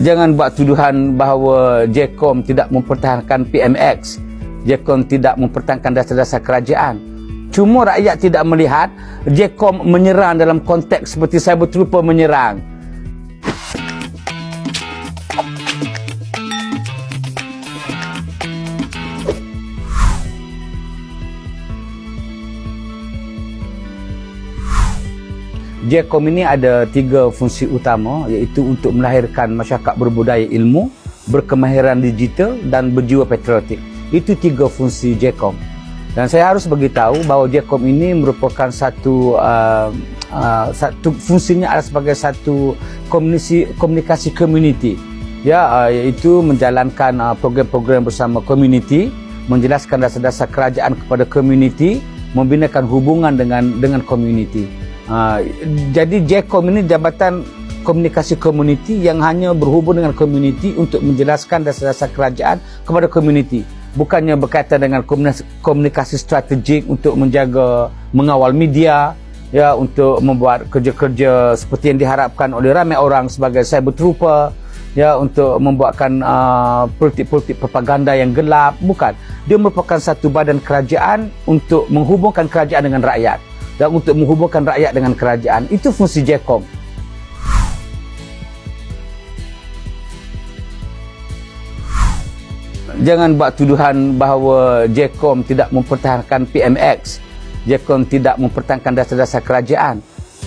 jangan buat tuduhan bahawa JKOM tidak mempertahankan PMX. JKOM tidak mempertahankan dasar-dasar kerajaan. Cuma rakyat tidak melihat JKOM menyerang dalam konteks seperti cyber trooper menyerang. JKOM ini ada 3 fungsi utama, iaitu untuk melahirkan masyarakat berbudaya ilmu, berkemahiran digital dan berjiwa patriotik. Itu 3 fungsi JKOM. Dan saya harus beritahu bahawa JKOM ini merupakan satu fungsinya adalah sebagai satu komunikasi community. Iaitu menjalankan program-program bersama community, menjelaskan dasar-dasar kerajaan kepada community, membinakan hubungan dengan community. Jadi JKOM ini Jabatan Komunikasi Community yang hanya berhubung dengan community untuk menjelaskan dasar-dasar kerajaan kepada community. Bukannya berkaitan dengan komunikasi strategik untuk menjaga, mengawal media, untuk membuat kerja-kerja seperti yang diharapkan oleh ramai orang sebagai cyber trooper, untuk membuatkan politik-politik propaganda yang gelap. Bukan. Dia merupakan satu badan kerajaan untuk menghubungkan kerajaan dengan rakyat. Dan untuk menghubungkan rakyat dengan kerajaan. Itu fungsi JKOM. Jangan buat tuduhan bahawa JKOM tidak mempertahankan PMX. JKOM tidak mempertahankan dasar-dasar kerajaan.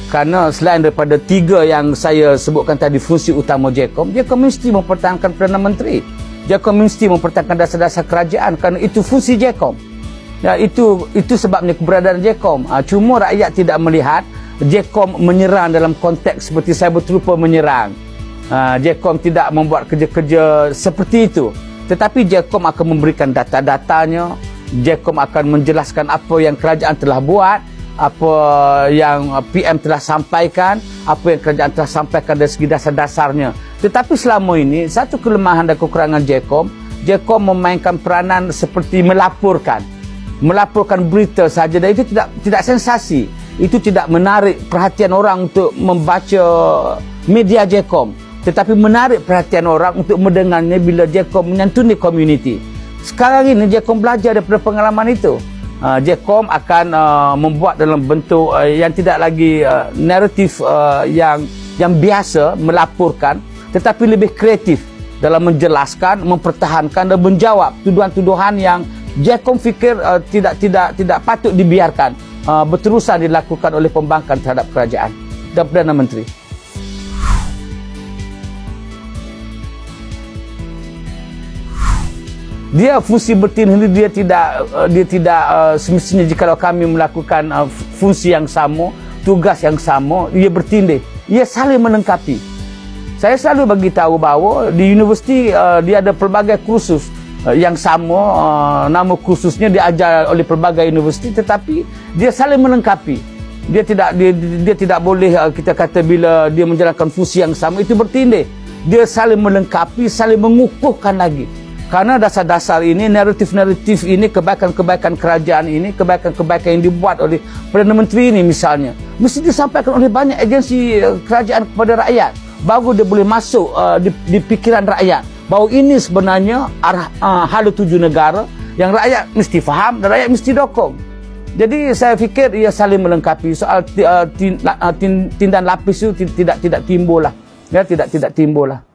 Kerana selain daripada 3 yang saya sebutkan tadi fungsi utama JKOM, JKOM mesti mempertahankan Perdana Menteri. JKOM mesti mempertahankan dasar-dasar kerajaan kerana itu fungsi JKOM. Itu sebabnya keberadaan JKOM. Cuma rakyat tidak melihat JKOM menyerang dalam konteks seperti cyber trooper menyerang. JKOM tidak membuat kerja-kerja seperti itu. Tetapi JKOM akan memberikan data-datanya. JKOM akan menjelaskan apa yang kerajaan telah buat, apa yang PM telah sampaikan, apa yang kerajaan telah sampaikan dari segi dasar-dasarnya. Tetapi selama ini, satu kelemahan dan kekurangan JKOM memainkan peranan seperti melaporkan berita saja, dan itu tidak sensasi. Itu tidak menarik perhatian orang untuk membaca media JKOM, tetapi menarik perhatian orang untuk mendengarnya bila JKOM menyantuni community. Sekarang ini JKOM belajar daripada pengalaman itu. JKOM akan membuat dalam bentuk yang tidak lagi naratif yang biasa melaporkan, tetapi lebih kreatif dalam menjelaskan, mempertahankan dan menjawab tuduhan-tuduhan yang JKOM fikir tidak patut dibiarkan berterusan dilakukan oleh pembangkang terhadap kerajaan dan Perdana Menteri. Dia fungsi bertindak ini dia tidak semestinya jika kami melakukan fungsi yang sama, tugas yang sama, dia bertindih. Ia saling melengkapi. Saya selalu bagi tahu bahawa di universiti dia ada pelbagai kursus yang sama, nama kursusnya diajar oleh pelbagai universiti, tetapi dia saling melengkapi. Dia tidak boleh kita kata bila dia menjalankan fungsi yang sama itu bertindih. Dia saling melengkapi, saling mengukuhkan lagi. Karena dasar-dasar ini, naratif-naratif ini, kebaikan-kebaikan kerajaan ini, kebaikan-kebaikan yang dibuat oleh Perdana Menteri ini misalnya, mesti disampaikan oleh banyak agensi kerajaan kepada rakyat. Baru dia boleh masuk di fikiran rakyat bahawa ini sebenarnya arah hala tuju negara yang rakyat mesti faham dan rakyat mesti dokong. Jadi saya fikir ia saling melengkapi. Soal tindan lapis itu tidak timbul lah. Tidak timbul lah.